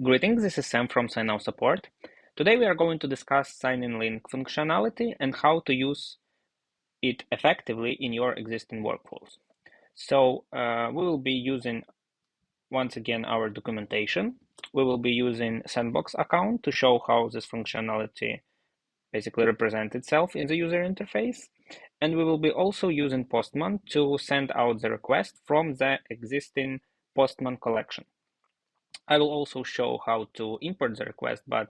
Greetings, this is Sam from signNow support. Today we are going to discuss sign-in link functionality and how to use it effectively in your existing workflows. So we will be using, once again, our documentation. We will be using Sandbox account to show how this functionality basically represents itself in the user interface. And we will be also using Postman to send out the request from the existing Postman collection. I will also show how to import the request, but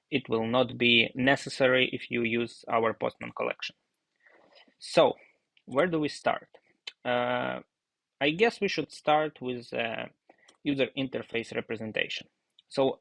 it will not be necessary if you use our Postman collection. So, where do we start? I guess we should start with user interface representation. So,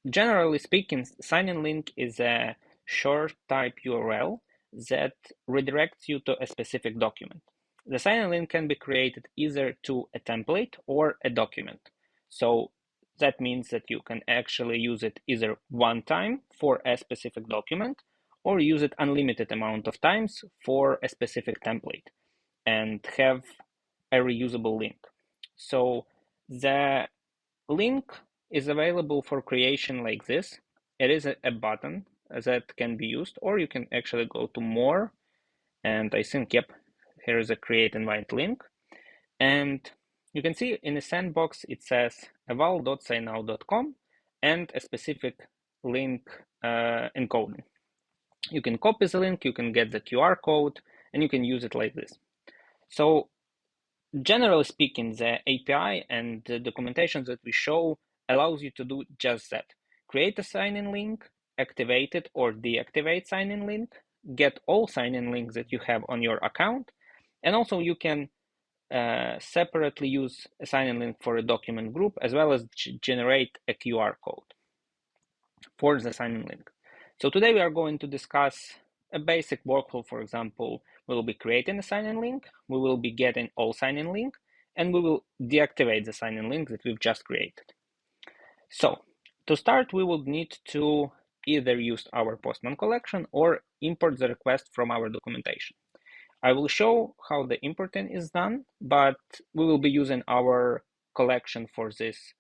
generally speaking, sign-in link is a short type URL that redirects you to a specific document. The sign-in link can be created either to a template or a document. So that means that you can actually use it either one time for a specific document or use it unlimited amount of times for a specific template and have a reusable link. So the link is available for creation like this. It is a button that can be used, or you can actually go to more, and I think, yep, here is a create invite link. And you can see in the sandbox, it says eval.signnow.com and a specific link encoding. You can copy the link, you can get the QR code, and you can use it like this. So generally speaking, the API and the documentation that we show allows you to do just that. Create a sign-in link, activate it or deactivate sign-in link, get all sign-in links that you have on your account, and also you can separately use a sign-in link for a document group as well as generate a QR code for the sign-in link. So today we are going to discuss a basic workflow. For example, we will be creating a sign-in link, we will be getting all sign-in link, and we will deactivate the sign-in link that we've just created. So to start, we will need to either use our Postman collection or import the request from our documentation. I will show how the importing is done, but we will be using our collection for this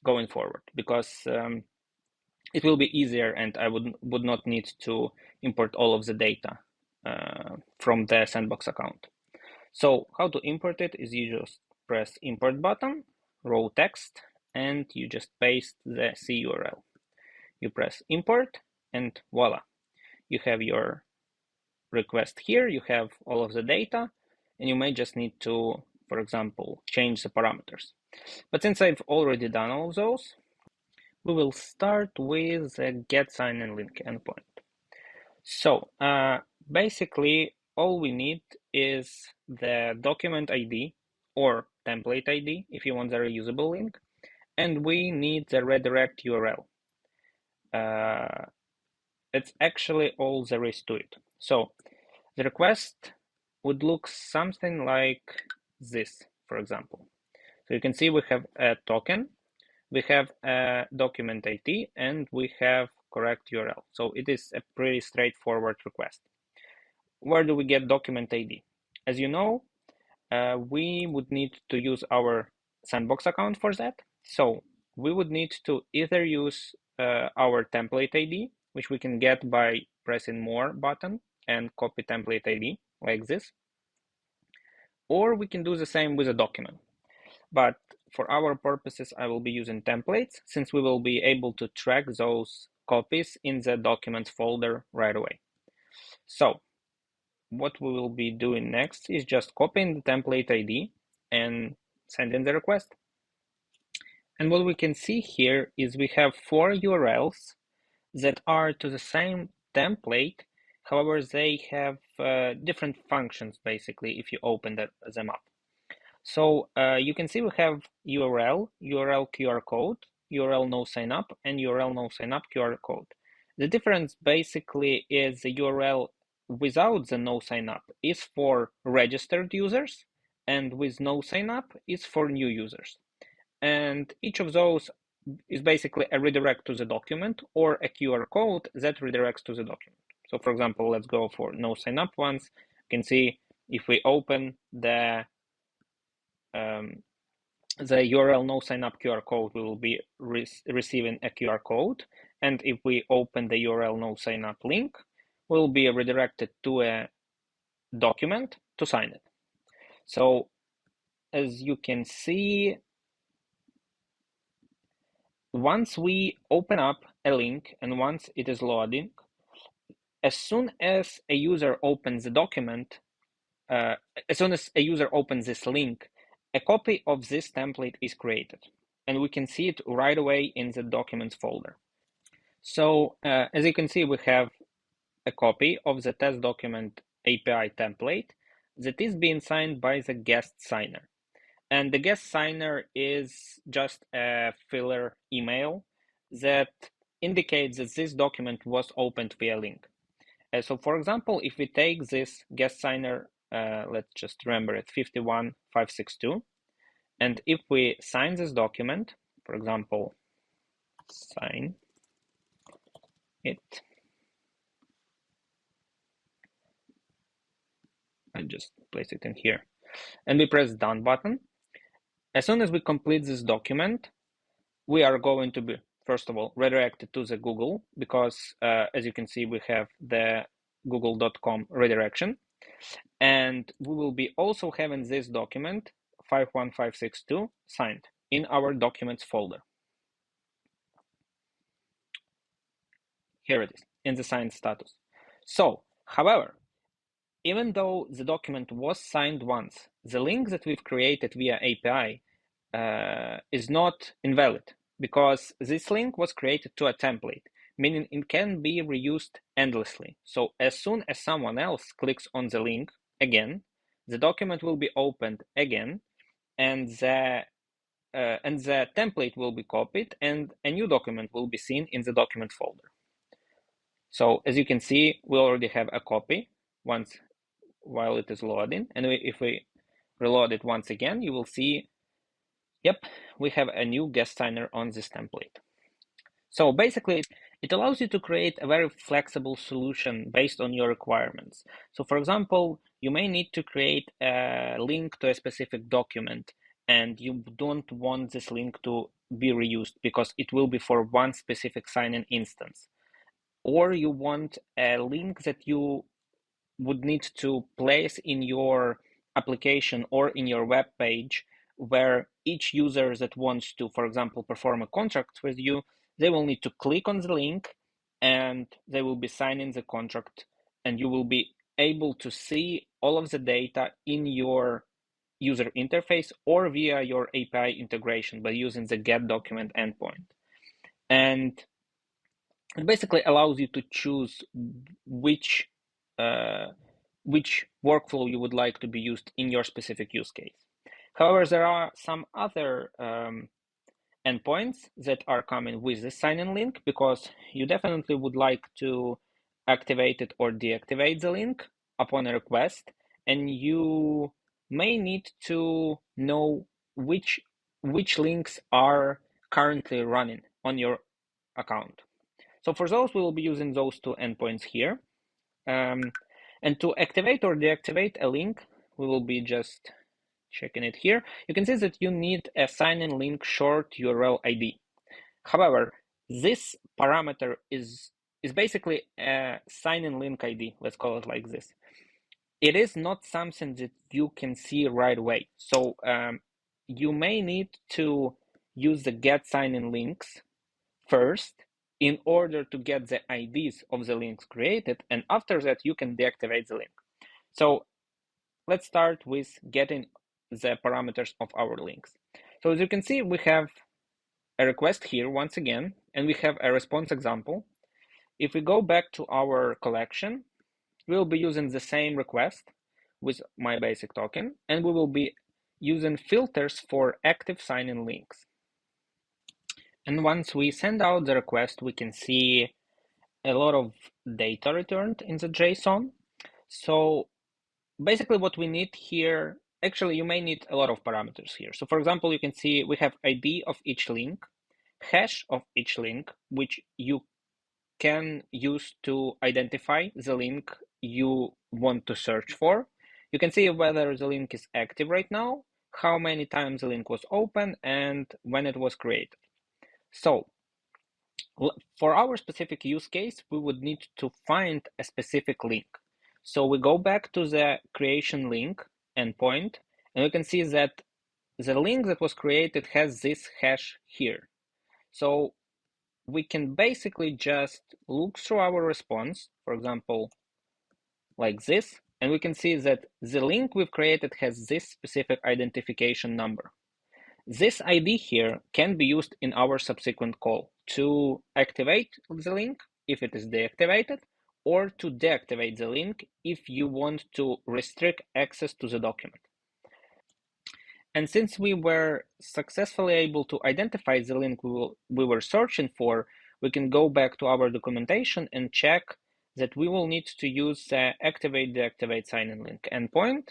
going forward because it will be easier and I would not need to import all of the data from the sandbox account. So how to import it is you just press import button, raw text, and you just paste the C URL. You press import and voila, you have your request here, you have all of the data, and you may just need to, for example, change the parameters. But since I've already done all of those, we will start with the get sign-in link endpoint. So basically, all we need is the document ID or template ID if you want the reusable link, and we need the redirect URL. It's actually all there is to it. So the request would look something like this, for example. So you can see we have a token, we have a document ID, and we have correct URL. So it is a pretty straightforward request. Where do we get document ID? As you know, we would need to use our sandbox account for that. So we would need to either use our template ID, which we can get by pressing more button and copy template ID like this, or we can do the same with a document. But for our purposes, I will be using templates since we will be able to track those copies in the documents folder right away. So what we will be doing next is just copying the template ID and sending the request. And what we can see here is we have 4 URLs that are to the same template. However, they have different functions basically if you open them up. So you can see we have URL, URL QR code, URL no sign up, and URL no sign up QR code. The difference basically is the URL without the no sign up is for registered users, and with no sign up is for new users. And each of those is basically a redirect to the document or a QR code that redirects to the document. So for example, let's go for no sign up ones. You can see if we open the the URL no sign up QR code, we will be receiving a QR code. And if we open the URL no sign up link, we'll be redirected to a document to sign it. So as you can see, once we open up a link and once it is loading, as soon as a user opens the document, as soon as a user opens this link, a copy of this template is created, and we can see it right away in the documents folder. So as you can see, we have a copy of the test document API template that is being signed by the guest signer. And the guest signer is just a filler email that indicates that this document was opened via link. So for example, if we take this guest signer, let's just remember it, 51562, and if we sign this document, for example, sign it, I just place it in here, and we press done button. As soon as we complete this document, we are going to be, first of all, redirected to the Google, because as you can see, we have the google.com redirection. And we will be also having this document 51562 signed in our documents folder. Here it is in the signed status. So, however, even though the document was signed once, the link that we've created via API is not invalid, because this link was created to a template, meaning it can be reused endlessly. So as soon as someone else clicks on the link again, the document will be opened again, and the template will be copied, and a new document will be seen in the document folder. So as you can see, we already have a copy once while it is loading, and if we reload it once again, you will see, yep, we have a new guest signer on this template. So basically, it allows you to create a very flexible solution based on your requirements. So for example, you may need to create a link to a specific document, and you don't want this link to be reused because it will be for one specific sign-in instance. Or you want a link that you would need to place in your application or in your web page, where each user that wants to, for example, perform a contract with you, they will need to click on the link and they will be signing the contract, and you will be able to see all of the data in your user interface or via your API integration by using the get document endpoint. And it basically allows you to choose which workflow you would like to be used in your specific use case. However, there are some other endpoints that are coming with the sign-in link, because you definitely would like to activate it or deactivate the link upon a request, and you may need to know which links are currently running on your account. So for those, we will be using those two endpoints here. And to activate or deactivate a link, we will be just checking it here. You can see that you need a sign-in link short URL ID. However, this parameter is basically a sign-in link ID. Let's call it like this. It is not something that you can see right away. So you may need to use the get sign-in links first in order to get the IDs of the links created, and after that you can deactivate the link. So let's start with getting the parameters of our links. So as you can see, we have a request here once again, and we have a response example. If we go back to our collection, we'll be using the same request with my basic token, and we will be using filters for active sign-in links. And once we send out the request, we can see a lot of data returned in the JSON. So basically what we need here, actually you may need a lot of parameters here. So for example, you can see we have ID of each link, hash of each link, which you can use to identify the link you want to search for. You can see whether the link is active right now, how many times the link was open, and when it was created. So for our specific use case, we would need to find a specific link. So we go back to the creation link endpoint, and we can see that the link that was created has this hash here. So we can basically just look through our response, for example, like this, and we can see that the link we've created has this specific identification number. This ID here can be used in our subsequent call to activate the link if it is deactivated, or to deactivate the link if you want to restrict access to the document. And since we were successfully able to identify the link we were searching for, we can go back to our documentation and check that we will need to use the activate deactivate sign-in link endpoint.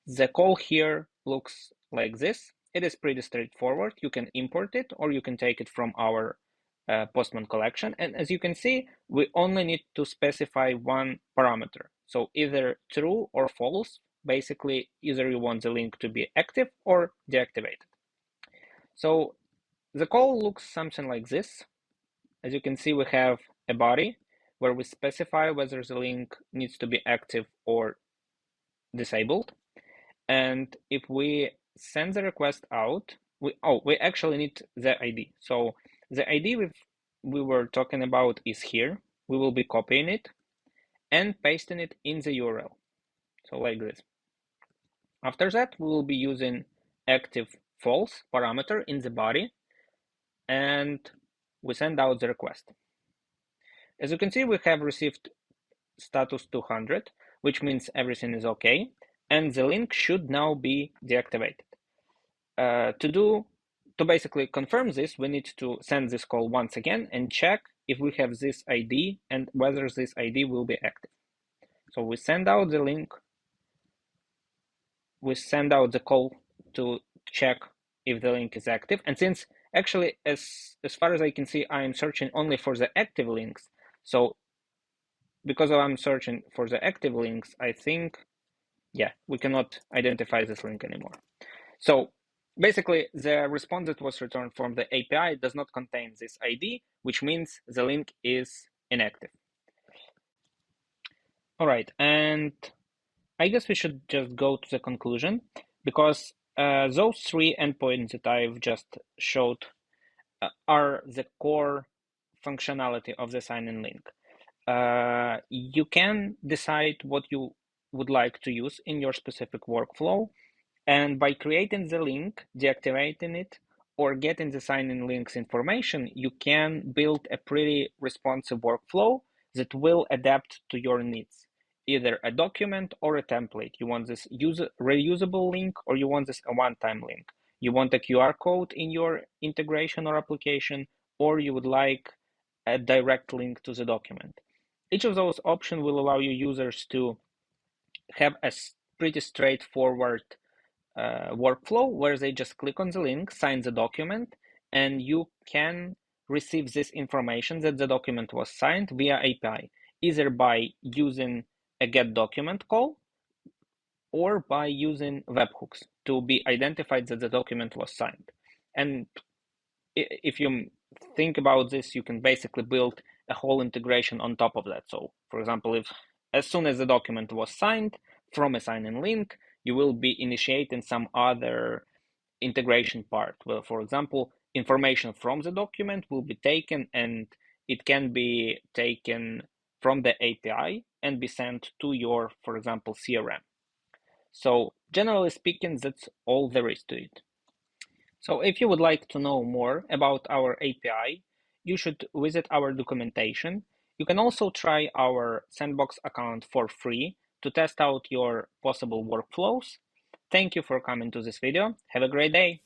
The call here looks like this. It is pretty straightforward. You can import it, or you can take it from our Postman collection. And as you can see, we only need to specify one parameter. So either true or false. Basically, either you want the link to be active or deactivated. So the call looks something like this. As you can see, we have a body where we specify whether the link needs to be active or disabled. And if we send the request out, we actually need the ID. So the ID we were talking about is here. We will be copying it and pasting it in the URL. So like this. After that, we will be using active false parameter in the body, and we send out the request. As you can see, we have received status 200, which means everything is okay, and the link should now be deactivated. To basically confirm this, we need to send this call once again and check if we have this ID and whether this ID will be active. So we send out the link, we send out the call to check if the link is active. And since actually, as far as I can see, I am searching only for the active links. So because I'm searching for the active links, I think, yeah, we cannot identify this link anymore. So basically, the response that was returned from the API does not contain this ID, which means the link is inactive. All right, and I guess we should just go to the conclusion, because those three endpoints that I've just showed are the core functionality of the sign-in link. You can decide what you would like to use in your specific workflow, and by creating the link, deactivating it, or getting the sign-in link's information, you can build a pretty responsive workflow that will adapt to your needs. Either a document or a template. You want this reusable link, or you want this a one-time link. You want a QR code in your integration or application, or you would like a direct link to the document. Each of those options will allow your users to have a pretty straightforward workflow where they just click on the link, sign the document, and you can receive this information that the document was signed via API, either by using a get document call or by using webhooks to be identified that the document was signed. And if you think about this, you can basically build a whole integration on top of that. So, for example, if as soon as the document was signed from a sign-in link, you will be initiating some other integration part. Well, for example, information from the document will be taken, and it can be taken from the API and be sent to your, for example, CRM. So generally speaking, that's all there is to it. So if you would like to know more about our API, you should visit our documentation. You can also try our Sandbox account for free to test out your possible workflows. Thank you for coming to this video. Have a great day.